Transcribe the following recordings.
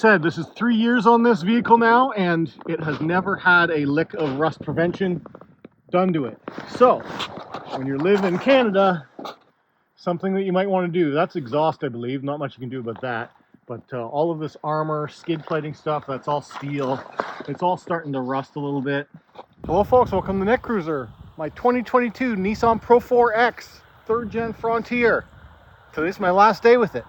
said, this is 3 years on this vehicle now, and it has never had a lick of rust prevention done to it. So when you live in Canada, something that you might want to do, that's exhaust, I believe, not much you can do about that, but all of this armor, skid plating stuff, that's all steel. It's all starting to rust a little bit. Hello folks, welcome to Netcruzer, my 2022 Nissan Pro4X 3rd Gen Frontier. Today's my last day with it.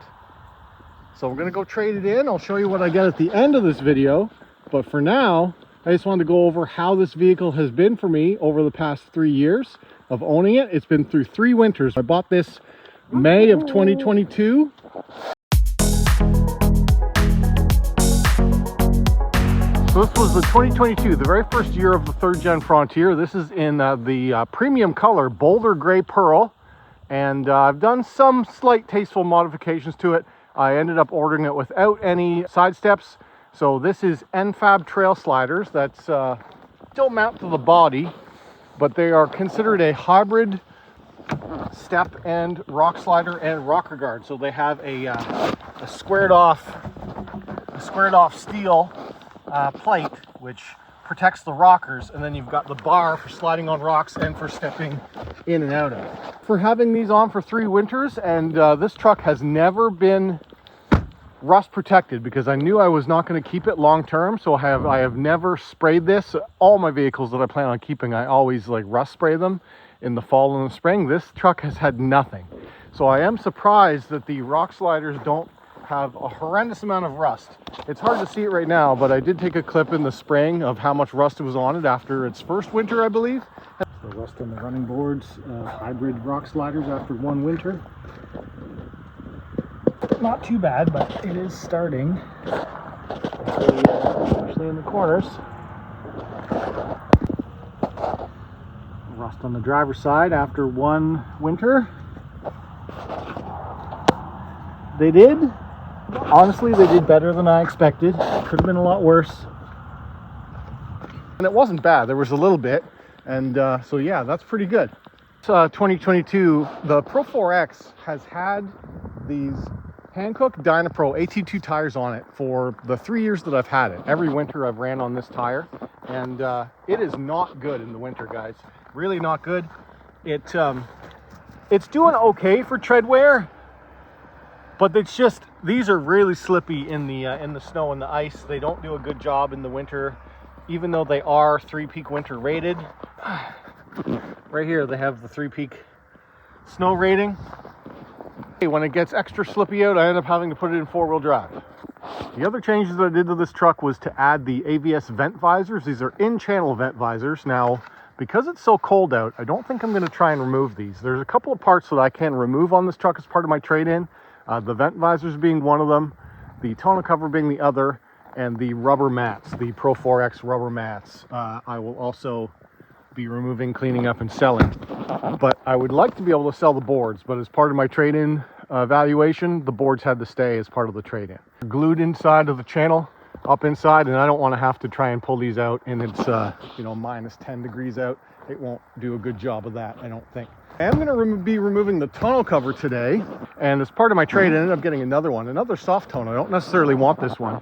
So we're gonna go trade it in. I'll show you what I get at the end of this video, but for now, I just wanted to go over how this vehicle has been for me over the past 3 years of owning it. It's been through 3 winters. I bought this May of 2022. So this was the 2022, the very first year of the 3rd Gen Frontier. This is in the premium color, Boulder Gray Pearl. And I've done some slight tasteful modifications to it. I ended up ordering it without any side steps. So this is NFAB trail sliders that's still mount to the body, but they are considered a hybrid step and rock slider and rocker guard. So they have a squared off steel plate which protects the rockers, and then you've got the bar for sliding on rocks and for stepping in and out of. For having these on for 3 winters, and this truck has never been rust protected because I knew I was not going to keep it long term. So I have never sprayed this. All my vehicles that I plan on keeping, I always like rust spray them in the fall and the spring. This truck has had nothing. So I am surprised that the rock sliders don't have a horrendous amount of rust. It's hard to see it right now, but I did take a clip in the spring of how much rust was on it after its first winter, I believe. So rust on the running boards, hybrid rock sliders after 1 winter. Not too bad, but it is starting, especially in the corners. Rust on the driver's side after 1 winter. They did. Honestly, they did better than I expected. Could have been a lot worse. And it wasn't bad. There was a little bit. And so yeah, that's pretty good. 2022, the Pro4X has had these Hankook Dynapro AT2 tires on it for the 3 years that I've had it. Every winter I've ran on this tire. And it is not good in the winter, guys. Really not good. It's doing okay for tread wear. But it's just, these are really slippy in the snow and the ice. They don't do a good job in the winter, even though they are 3-peak winter rated. Right here, they have the 3-peak snow rating. When it gets extra slippy out, I end up having to put it in 4-wheel drive. The other changes that I did to this truck was to add the AVS vent visors. These are in-channel vent visors. Now, because it's so cold out, I don't think I'm going to try and remove these. There's a couple of parts that I can remove on this truck as part of my trade-in. The vent visors being one of them, the tonneau cover being the other, and the rubber mats, the Pro4X rubber mats. I will also be removing, cleaning up, and selling. But I would like to be able to sell the boards, but as part of my trade-in valuation, the boards had to stay as part of the trade-in. Glued inside of the channel, up inside, and I don't want to have to try and pull these out, and it's minus 10 degrees out. It won't do a good job of that, I don't think. I am going to be removing the tonneau cover today, and as part of my trade, I ended up getting another soft tonneau. I don't necessarily want this one,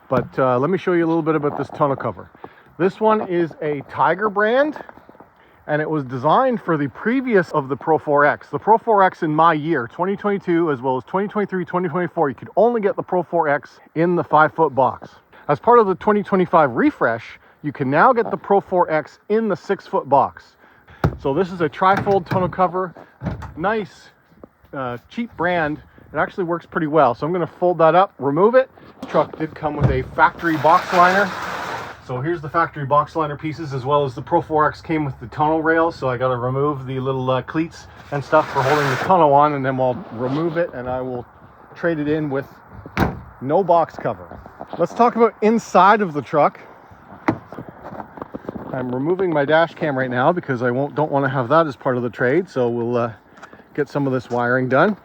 but let me show you a little bit about this tonneau cover. This one is a Tiger brand, and it was designed for the previous of the Pro4X. The Pro4X in my year, 2022, as well as 2023, 2024, you could only get the Pro4X in the 5-foot box. As part of the 2025 refresh, you can now get the Pro4X in the 6-foot box. So this is a tri-fold tonneau cover, nice, cheap brand. It actually works pretty well. So I'm going to fold that up, remove it. The truck did come with a factory box liner. So here's the factory box liner pieces, as well as the Pro4X came with the tonneau rails. So I got to remove the little cleats and stuff for holding the tonneau on, and then I'll remove it and I will trade it in with no box cover. Let's talk about inside of the truck. I'm removing my dash cam right now because I don't want to have that as part of the trade. So we'll get some of this wiring done.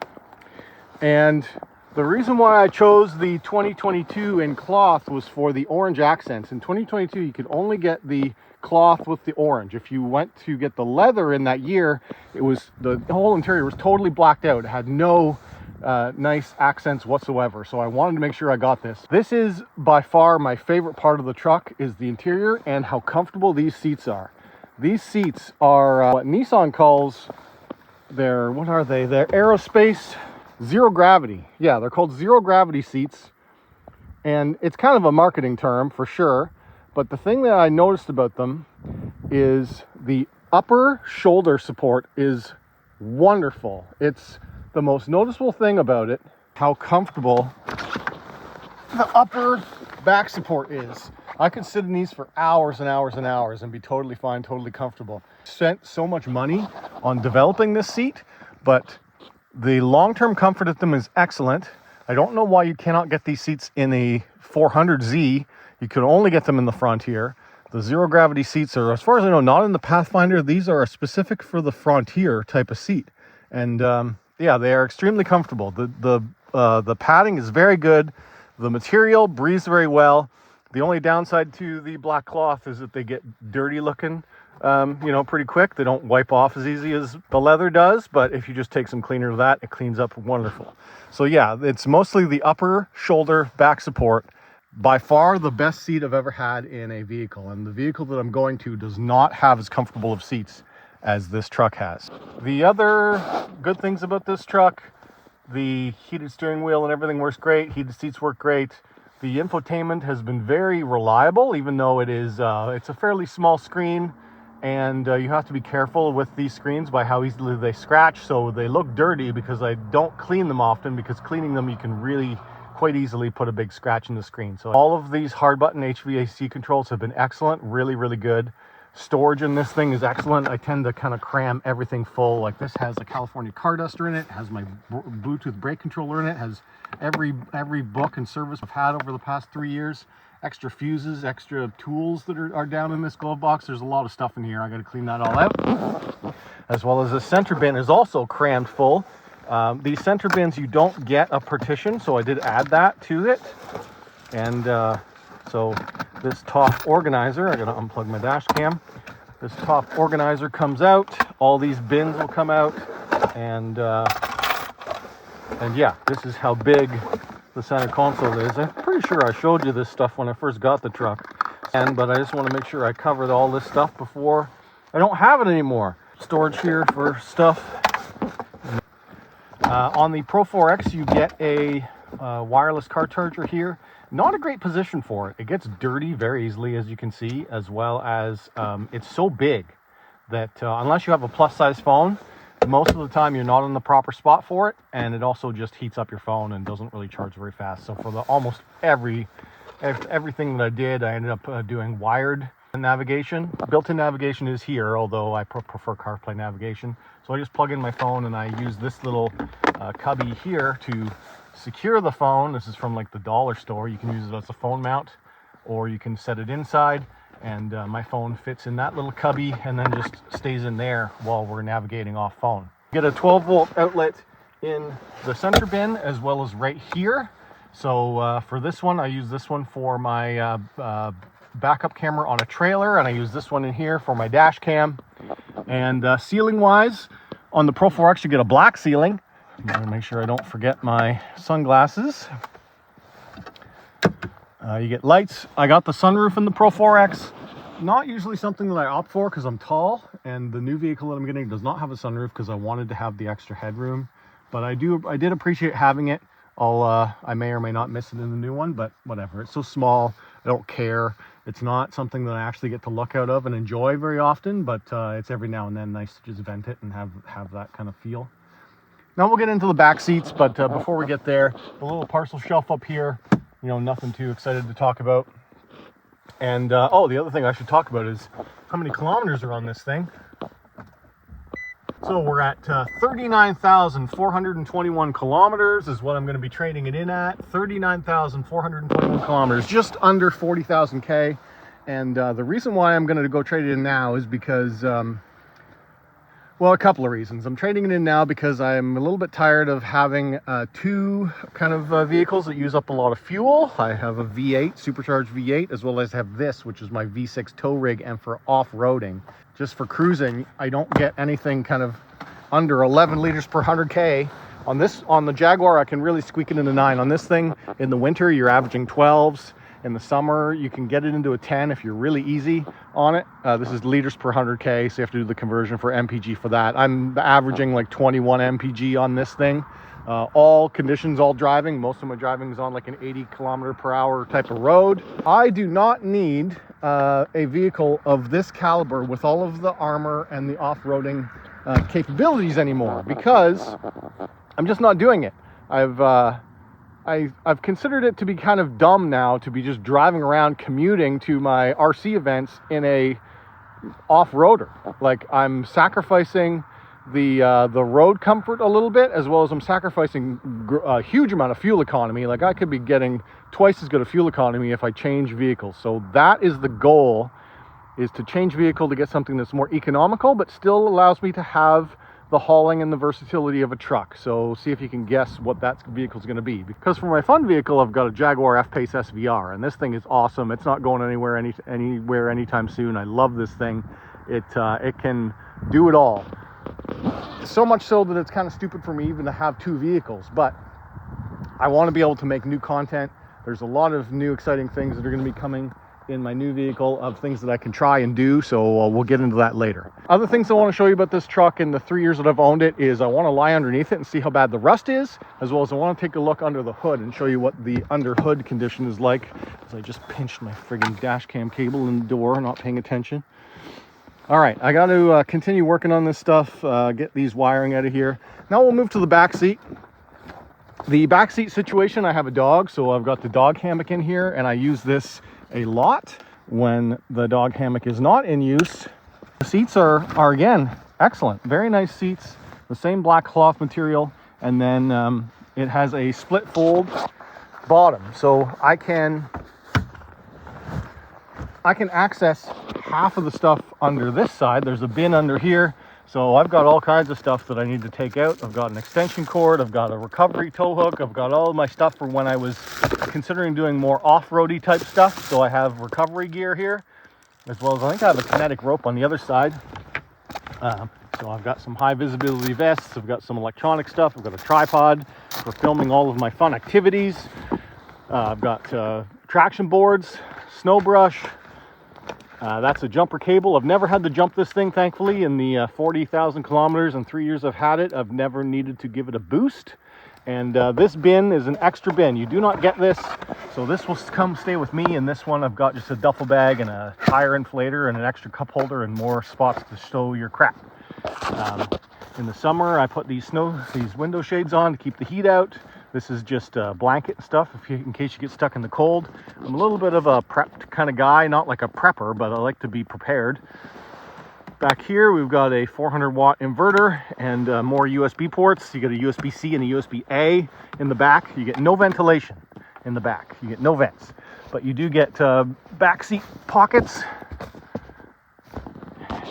And the reason why I chose the 2022 in cloth was for the orange accents. In 2022, you could only get the cloth with the orange. If you went to get the leather in that year, it was the whole interior was totally blacked out. It had no nice accents whatsoever. So I wanted to make sure I got this. This is by far my favorite part of the truck, is the interior and how comfortable these seats are. These seats are what Nissan calls what are they? They're aerospace zero gravity. Yeah, they're called zero gravity seats. And it's kind of a marketing term for sure. But the thing that I noticed about them is the upper shoulder support is wonderful. It's the most noticeable thing about it, how comfortable the upper back support is. I could sit in these for hours and hours and hours and be totally fine, totally comfortable. Spent so much money on developing this seat, but the long-term comfort of them is excellent. I don't know why you cannot get these seats in a 400Z. You could only get them in the Frontier. The zero gravity seats are, as far as I know, not in the Pathfinder. These are specific for the Frontier type of seat. And yeah, they are extremely comfortable. The padding is very good. The material breathes very well. The only downside to the black cloth is that they get dirty looking, pretty quick. They don't wipe off as easy as the leather does, but if you just take some cleaner of that, it cleans up wonderful. So yeah, it's mostly the upper shoulder back support. By far the best seat I've ever had in a vehicle, and the vehicle that I'm going to does not have as comfortable of seats as this truck has. The other good things about this truck, the heated steering wheel and everything works great. Heated seats work great. The infotainment has been very reliable, even though it's a fairly small screen, and you have to be careful with these screens by how easily they scratch. So they look dirty because I don't clean them often, because cleaning them you can really quite easily put a big scratch in the screen. So all of these hard button HVAC controls have been excellent, really, really good. Storage in this thing is excellent. I tend to kind of cram everything full. Like this has a California car duster in it, has my Bluetooth brake controller in it, has every book and service I've had over the past 3 years, extra fuses, extra tools that are down in this glove box. There's a lot of stuff in here. I got to clean that all out. As well as the center bin is also crammed full. These center bins, you don't get a partition, so I did add that to it. And so this top organizer, I gotta unplug my dash cam. This top organizer comes out, all these bins will come out, and yeah, this is how big the center console is. I'm pretty sure I showed you this stuff when I first got the truck, but I just want to make sure I covered all this stuff before I don't have it anymore. Storage here for stuff. On the Pro4X, you get a wireless car charger here. Not a great position for it. It gets dirty very easily, as you can see, as well as it's so big that unless you have a plus size phone, most of the time you're not in the proper spot for it, and it also just heats up your phone and doesn't really charge very fast. So for almost everything that I did, I ended up doing wired navigation. Built-in navigation is here, although I prefer CarPlay navigation. So I just plug in my phone and I use this little cubby here to secure the phone. This is from like the dollar store. You can use it as a phone mount, or you can set it inside, and my phone fits in that little cubby and then just stays in there while we're navigating off phone. Get a 12-volt outlet in the center bin as well as right here. So for this one, I use this one for my backup camera on a trailer, and I use this one in here for my dash cam. And ceiling wise, on the Pro4X you get a black ceiling. I'm gonna make sure I don't forget my sunglasses. You get lights. I got the sunroof in the Pro4X. Not usually something that I opt for because I'm tall, and the new vehicle that I'm getting does not have a sunroof because I wanted to have the extra headroom. But I did appreciate having it. I may or may not miss it in the new one, but whatever. It's so small, I don't care. It's not something that I actually get to look out of and enjoy very often, but it's every now and then nice to just vent it and have that kind of feel. Now we'll get into the back seats, but before we get there, the little parcel shelf up here, nothing too excited to talk about. And the other thing I should talk about is how many kilometers are on this thing. So we're at 39,421 kilometers is what I'm going to be trading it in at. 39,421 kilometers, just under 40,000 K. And the reason why I'm going to go trade it in now is because, well, a couple of reasons. I'm trading it in now because I'm a little bit tired of having two kind of vehicles that use up a lot of fuel. I have a V8, supercharged V8, as well as have this, which is my V6 tow rig, and for off-roading. Just for cruising, I don't get anything kind of under 11 liters per 100K On the Jaguar, I can really squeak it into 9. On this thing, in the winter, you're averaging 12s. In the summer, you can get it into a 10 if you're really easy on it. This is liters per 100K, so you have to do the conversion for MPG for that. I'm averaging like 21 MPG on this thing. All conditions, all driving. Most of my driving is on like an 80 kilometer per hour type of road. I do not need a vehicle of this caliber with all of the armor and the off-roading capabilities anymore, because I'm just not doing it. I've considered it to be kind of dumb now to be just driving around commuting to my RC events in a off-roader. Like, I'm sacrificing the road comfort a little bit, as well as I'm sacrificing a huge amount of fuel economy. Like, I could be getting twice as good a fuel economy if I change vehicles. So that is the goal, is to change vehicle to get something that's more economical, but still allows me to have the hauling and the versatility of a truck. So see if you can guess what that vehicle is going to be. Because for my fun vehicle, I've got a Jaguar F-Pace SVR, and this thing is awesome. It's not going anywhere anytime soon. I love this thing. It can do it all. So much so that it's kind of stupid for me even to have 2 vehicles, but I want to be able to make new content. There's a lot of new exciting things that are going to be coming in my new vehicle, of things that I can try and do, so we'll get into that later. Other things I want to show you about this truck in the 3 years that I've owned it is I want to lie underneath it and see how bad the rust is, as well as I want to take a look under the hood and show you what the under hood condition is like. So I just pinched my friggin' dash cam cable in the door, not paying attention. All right, I got to continue working on this stuff, get these wiring out of here. Now we'll move to the back seat. The back seat situation, I have a dog, so I've got the dog hammock in here, and I use this a lot when the dog hammock is not in use. The seats are again excellent, very nice seats, the same black cloth material, and then it has a split fold bottom, so I can access half of the stuff under this side. There's a bin under here, so I've got all kinds of stuff that I need to take out. I've got an extension cord, I've got a recovery tow hook, I've got all of my stuff for when I was considering doing more off-roady type stuff. So I have recovery gear here, as well as I think I have a kinetic rope on the other side. So I've got some high visibility vests, I've got some electronic stuff, I've got a tripod for filming all of my fun activities. I've got traction boards, snow brush. That's a jumper cable. I've never had to jump this thing, thankfully. In the 40,000 kilometers and 3 years I've had it, I've never needed to give it a boost. And this bin is an extra bin. You do not get this, so this will come stay with me. And this one, I've got just a duffel bag and a tire inflator and an extra cup holder and more spots to stow your crap. In the summer, I put these window shades on to keep the heat out. This is just a blanket and stuff in case you get stuck in the cold. I'm a little bit of a prepped kind of guy, not like a prepper, but I like to be prepared. Back here, we've got a 400-watt inverter and more USB ports. You get a USB-C and a USB-A in the back. You get no ventilation in the back. You get no vents, but you do get back seat pockets.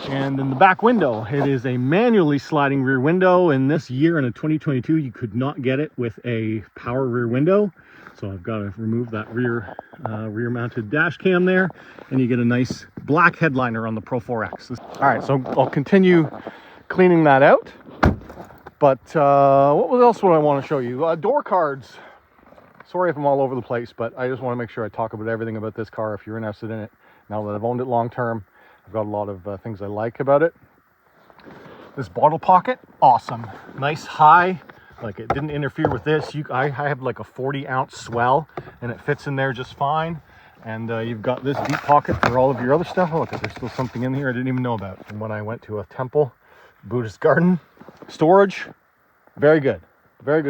And in the back window, it is a manually sliding rear window. In this year, in a 2022, you could not get it with a power rear window. So I've got to remove that rear mounted dash cam there, and you get a nice black headliner on the Pro4X. All right, so I'll continue cleaning that out. But what else would I want to show you? Door cards. Sorry if I'm all over the place, but I just want to make sure I talk about everything about this car if you're interested in it. Now that I've owned it long term, I've got a lot of things I like about it. This bottle pocket, awesome. Nice high, like it didn't interfere with this. I have like a 40-ounce swell, and it fits in there just fine. And you've got this deep pocket for all of your other stuff. Oh, look, there's still something in here I didn't even know about from when I went to a temple, Buddhist garden. Storage, very good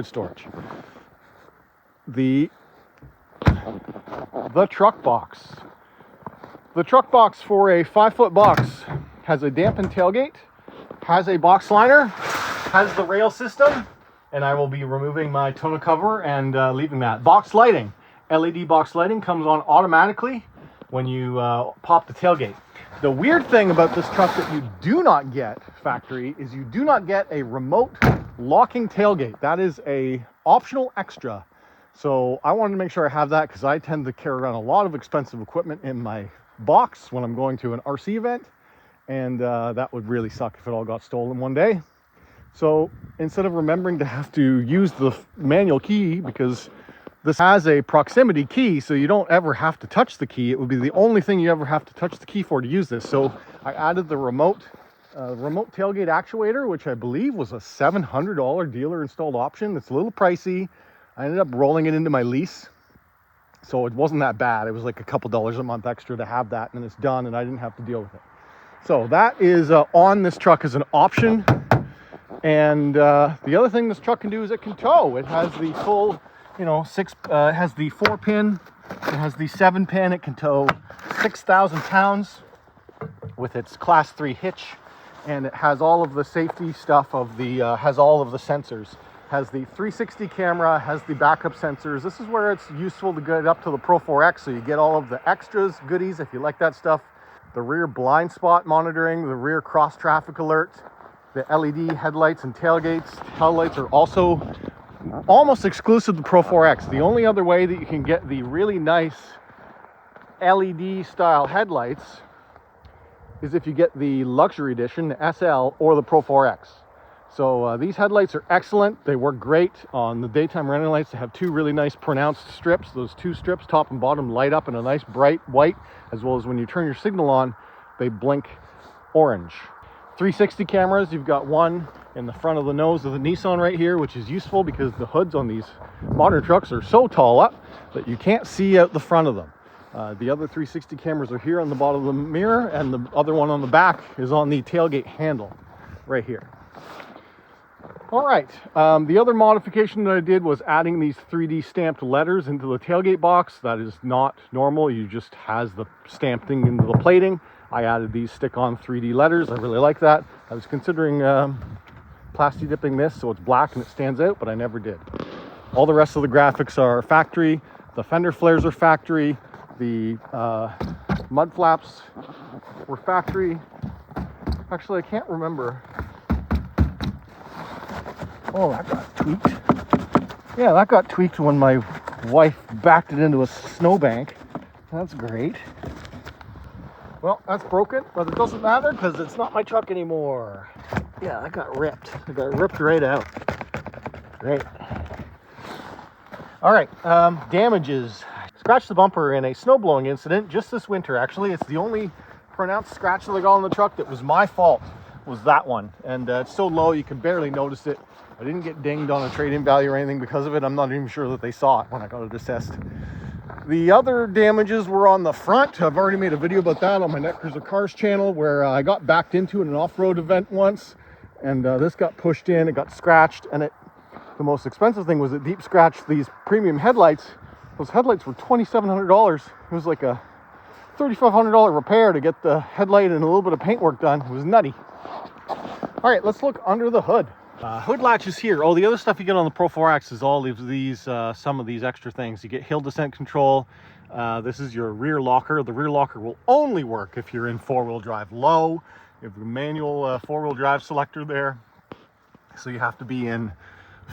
storage. The truck box. The truck box for a 5-foot box has a dampened tailgate, has a box liner, has the rail system, and I will be removing my tonneau cover and leaving that. Box lighting, LED box lighting comes on automatically when you pop the tailgate. The weird thing about this truck that you do not get factory is you do not get a remote locking tailgate. That is a optional extra. So I wanted to make sure I have that because I tend to carry around a lot of expensive equipment in my box when I'm going to an RC event, and that would really suck if it all got stolen one day. So instead of remembering to have to use the manual key, because this has a proximity key, so you don't ever have to touch the key. It would be the only thing you ever have to touch the key for to use this. So I added the remote tailgate actuator, which I believe was a $700 dealer installed option. It's a little pricey. I ended up rolling it into my lease, so it wasn't that bad. It was like a couple dollars a month extra to have that, and it's done, and I didn't have to deal with it. So that is on this truck as an option. And the other thing this truck can do is it can tow. It has the full, it has the 4-pin, it has the 7-pin. It can tow 6,000 pounds with its class 3 hitch, and it has all of the safety stuff of the, has all of the sensors. Has the 360 camera, has the backup sensors. This is where it's useful to get up to the Pro4X, so you get all of the extras, goodies, if you like that stuff. The rear blind spot monitoring, the rear cross traffic alert, the LED headlights and tailgates. Taillights are also almost exclusive to Pro4X. The only other way that you can get the really nice LED style headlights is if you get the luxury edition, the SL, or the Pro4X. So these headlights are excellent. They work great on the daytime running lights. They have two really nice pronounced strips. Those two strips, top and bottom, light up in a nice bright white, as well as when you turn your signal on, they blink orange. 360 cameras, you've got one in the front of the nose of the Nissan right here, which is useful because the hoods on these modern trucks are so tall up that you can't see out the front of them. The other 360 cameras are here on the bottom of the mirror, and the other one on the back is on the tailgate handle right here. All right, the other modification that I did was adding these 3D stamped letters into the tailgate box. That is not normal. You just has the stamping into the plating. I added these stick-on 3D letters. I really like that. I was considering plasti dipping this so it's black and it stands out, but I never did. All the rest of the graphics are factory. The fender flares are factory. The mud flaps were factory. Actually, I can't remember. Oh, that got tweaked. Yeah, that got tweaked when my wife backed it into a snowbank. That's great. Well, that's broken, but it doesn't matter because it's not my truck anymore. Yeah, that got ripped. It got ripped right out. Great. All right, damages. Scratched the bumper in a snowblowing incident just this winter, actually. It's the only pronounced scratch that I got on the truck that was my fault, was that one. And it's so low you can barely notice it. I didn't get dinged on a trade-in value or anything because of it. I'm not even sure that they saw it when I got it assessed. The other damages were on the front. I've already made a video about that on my Netcruzer Cars channel, where I got backed into an off-road event once, and this got pushed in, it got scratched, and the most expensive thing was it deep scratched these premium headlights. Those headlights were $2,700. It was like a $3,500 repair to get the headlight and a little bit of paint work done. It was nutty. All right, let's look under the hood. Hood latch is here. Oh, the other stuff you get on the Pro4X is all of these, some of these extra things. You get hill descent control. This is your rear locker. The rear locker will only work if you're in four-wheel drive low. You have the manual four-wheel drive selector there. So you have to be in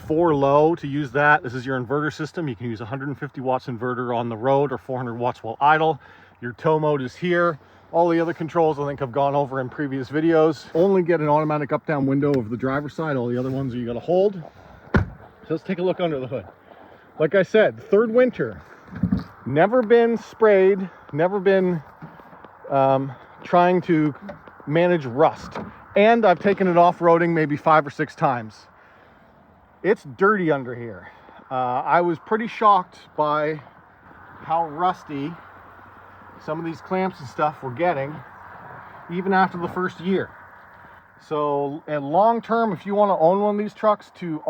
4 low to use that. This is your inverter system. You can use 150 watts inverter on the road or 400 watts while idle. Your tow mode is here. All the other controls I think I've gone over in previous videos. Only get an automatic up-down window over the driver's side. All the other ones you gotta hold. So let's take a look under the hood. Like I said, third winter. Never been sprayed, never been trying to manage rust. And I've taken it off-roading maybe 5 or 6 times. It's dirty under here. I was pretty shocked by how rusty some of these clamps and stuff we're getting even after the first year. So, and long term, if you want to own one of these trucks to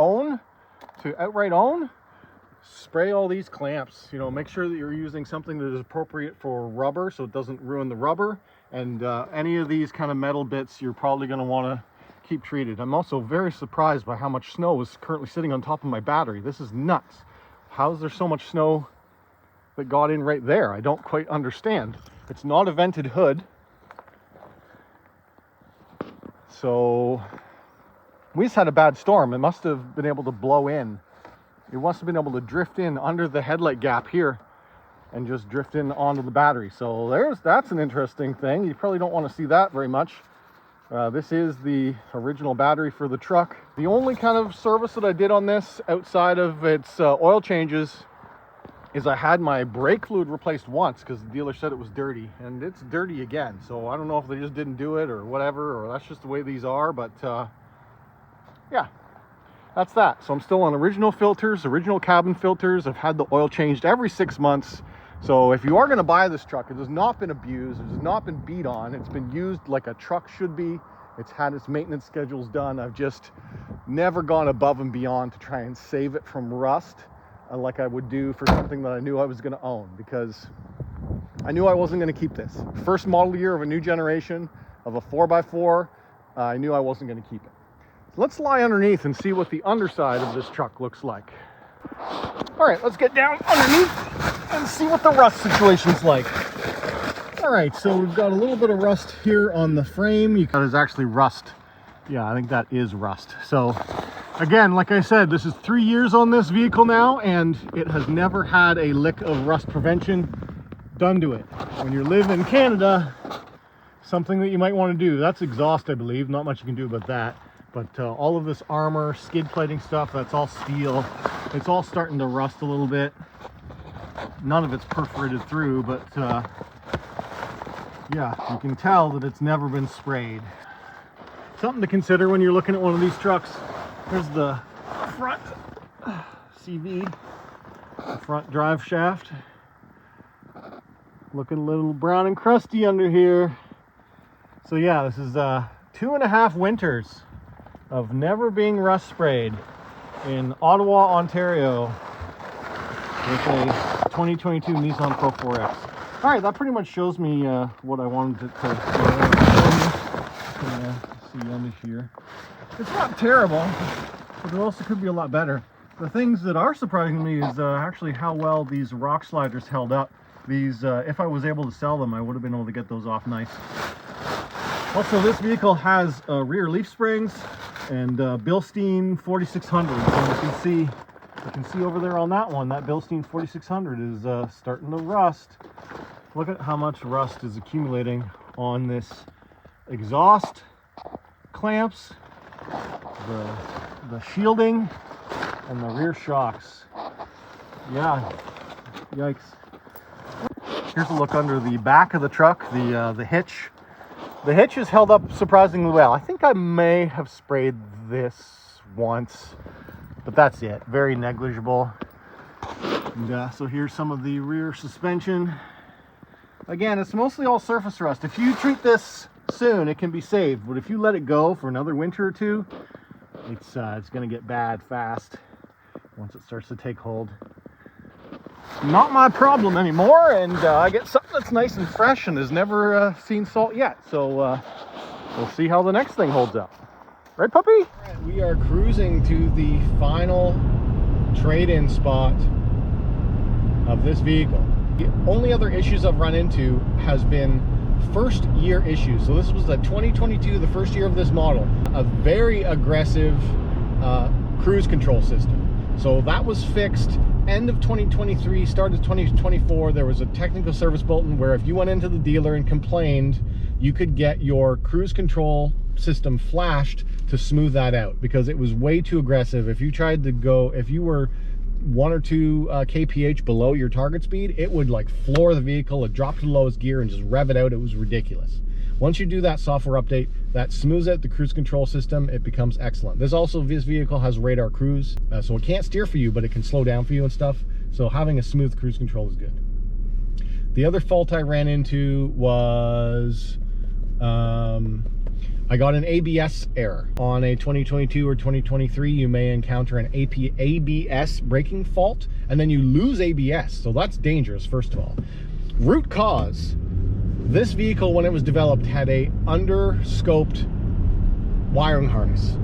outright own, spray all these clamps. You know, make sure that you're using something that is appropriate for rubber so it doesn't ruin the rubber. And any of these kind of metal bits you're probably going to want to keep treated. I'm also very surprised by how much snow is currently sitting on top of my battery. This is nuts. How is there so much snow that got in right there? I don't quite understand. It's not a vented hood, so we just had a bad storm. It must have been able to blow in. It must have been able to drift in under the headlight gap here and just drift in onto the battery. So that's an interesting thing. You probably don't want to see that very much. This is the original battery for the truck. The only kind of service that I did on this outside of its oil changes is I had my brake fluid replaced once because the dealer said it was dirty, and it's dirty again. So I don't know if they just didn't do it or whatever, or that's just the way these are, but yeah, that's that. So I'm still on original filters, original cabin filters. I've had the oil changed every 6 months. So if you are going to buy this truck, it has not been abused, it has not been beat on, it's been used like a truck should be. It's had its maintenance schedules done. I've just never gone above and beyond to try and save it from rust like I would do for something that I knew I was going to own, because I knew I wasn't going to keep this. First model year of a new generation of a 4x4, I knew I wasn't going to keep it. So let's lie underneath and see what the underside of this truck looks like. All right, let's get down underneath and see what the rust situation's like. All right, so we've got a little bit of rust here on the frame. That is actually rust. Yeah, I think that is rust. So again, like I said, this is 3 years on this vehicle now, and it has never had a lick of rust prevention done to it. When you live in Canada, something that you might want to do. That's exhaust, I believe. Not much you can do about that. But all of this armor, skid plating stuff, that's all steel. It's all starting to rust a little bit. None of it's perforated through, but yeah, you can tell that it's never been sprayed. Something to consider when you're looking at one of these trucks. There's the front CV, the front drive shaft. Looking a little brown and crusty under here. So yeah, this is 2.5 winters of never being rust sprayed in Ottawa, Ontario with a 2022 Nissan Pro4X. All right, that pretty much shows me what I wanted to see under here. It's not terrible, but it also could be a lot better. The things that are surprising me is actually how well these rock sliders held up. These, if I was able to sell them, I would have been able to get those off nice. Also, this vehicle has rear leaf springs and Bilstein 4600. So you can see over there on that one, that Bilstein 4600 is starting to rust. Look at how much rust is accumulating on this exhaust clamps, the shielding, and the rear shocks. Yeah, yikes. Here's a look under the back of the truck, the hitch. The hitch is held up surprisingly well. I think I may have sprayed this once, but that's it. Very negligible. And so here's some of the rear suspension. Again, it's mostly all surface rust. If you treat this soon, it can be saved, but if you let it go for another winter or two, it's going to get bad fast once it starts to take hold. Not my problem anymore, and I get something that's nice and fresh and has never seen salt yet. So we'll see how the next thing holds up. Right, puppy? We are cruising to the final trade-in spot of this vehicle. The only other issues I've run into has been first year issues. So this was the 2022, the first year of this model. A very aggressive cruise control system. So that was fixed end of 2023, start of 2024. There was a technical service bulletin where if you went into the dealer and complained, you could get your cruise control system flashed to smooth that out, because it was way too aggressive. If you tried to go, if you were 1 or 2 kph below your target speed, it would like floor the vehicle, it drop to the lowest gear and just rev it out. It was ridiculous. Once you do that software update, that smooths out the cruise control system, it becomes excellent. This vehicle has radar cruise, so it can't steer for you, but it can slow down for you and stuff. So having a smooth cruise control is good. The other fault I ran into was I got an ABS error. On a 2022 or 2023, you may encounter an ABS braking fault, and then you lose ABS. So that's dangerous, first of all. Root cause. This vehicle, when it was developed, had a under-scoped wiring harness.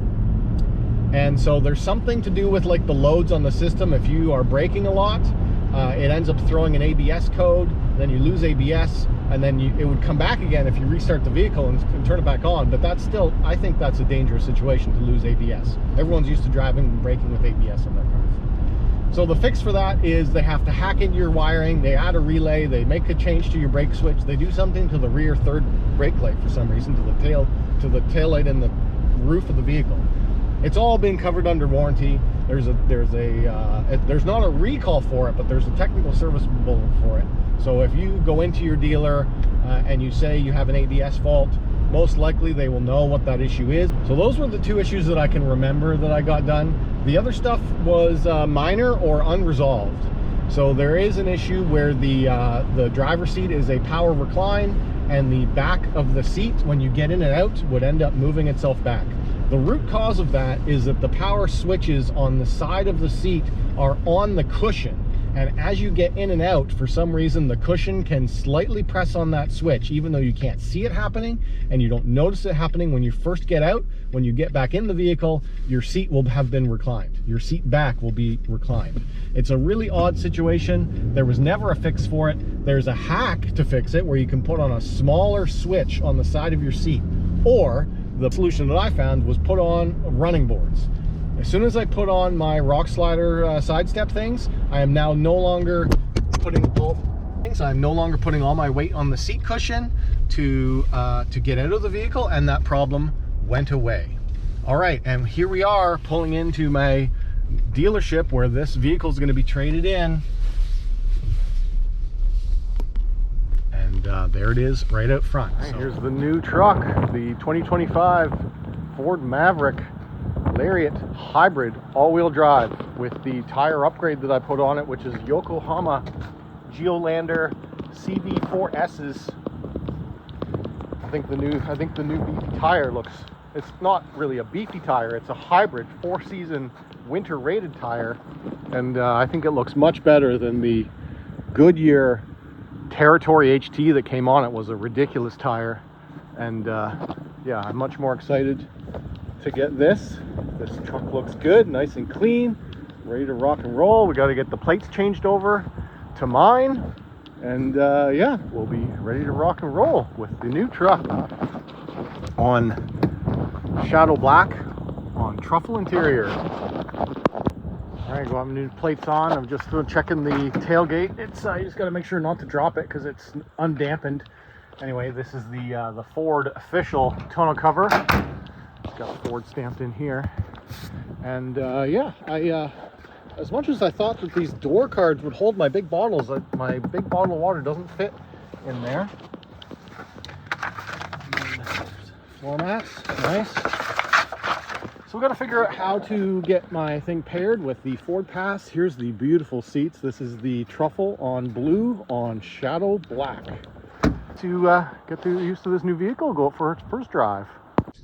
And so there's something to do with like the loads on the system. If you are braking a lot, it ends up throwing an ABS code, then you lose ABS, and then it would come back again if you restart the vehicle and turn it back on. But that's still, I think that's a dangerous situation to lose ABS. Everyone's used to driving and braking with ABS on their cars. So the fix for that is they have to hack into your wiring, they add a relay, they make a change to your brake switch, they do something to the rear third brake light for some reason, to the tail light and the roof of the vehicle. It's all been covered under warranty. There's not a recall for it, but there's a technical serviceable for it. So if you go into your dealer and you say you have an ABS fault, most likely they will know what that issue is. So those were the two issues that I can remember that I got done. The other stuff was minor or unresolved. So there is an issue where the driver's seat is a power recline, and the back of the seat, when you get in and out, would end up moving itself back. The root cause of that is that the power switches on the side of the seat are on the cushion. And as you get in and out, for some reason, the cushion can slightly press on that switch, even though you can't see it happening and you don't notice it happening when you first get out. When you get back in the vehicle, your seat will have been reclined. Your seat back will be reclined. It's a really odd situation. There was never a fix for it. There's a hack to fix it where you can put on a smaller switch on the side of your seat. Or the solution that I found was put on running boards. As soon as I put on my rock slider sidestep things, I am now no longer putting all my weight on the seat cushion to get out of the vehicle, and that problem went away. All right, and here we are pulling into my dealership where this vehicle is going to be traded in. And there it is right out front. Right, so here's the new truck, the 2025 Ford Maverick Lariat hybrid all-wheel drive with the tire upgrade that I put on it, which is Yokohama Geolander CV4S's. I think the new beefy tire looks, it's not really a beefy tire, it's a hybrid 4-season winter rated tire, and I think it looks much better than the Goodyear Territory HT that came on it. Was a ridiculous tire. And yeah, I'm much more excited to get this. This truck looks good, nice and clean, ready to rock and roll. We got to get the plates changed over to mine, and yeah, we'll be ready to rock and roll with the new truck on Shadow Black on truffle interior. All right, got new plates on. I'm just checking the tailgate. It's you just got to make sure not to drop it because it's undampened. Anyway, this is the Ford official tonneau cover. It's got Ford stamped in here. And yeah, as much as I thought that these door cards would hold my big bottles, my big bottle of water doesn't fit in there. Floor mats, nice. So we got to figure out how to get my thing paired with the Ford Pass. Here's the beautiful seats. This is the truffle on blue on Shadow Black. To get used to this new vehicle, go for its first drive.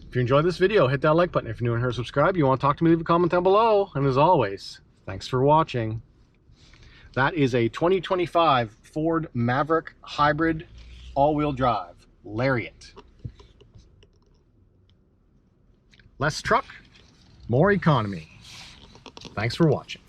If you enjoyed this video, hit that like button. If you're new and here, subscribe. You want to talk to me, leave a comment down below. And as always, thanks for watching. That is a 2025 Ford Maverick Hybrid all-wheel drive Lariat. Less truck, more economy. Thanks for watching.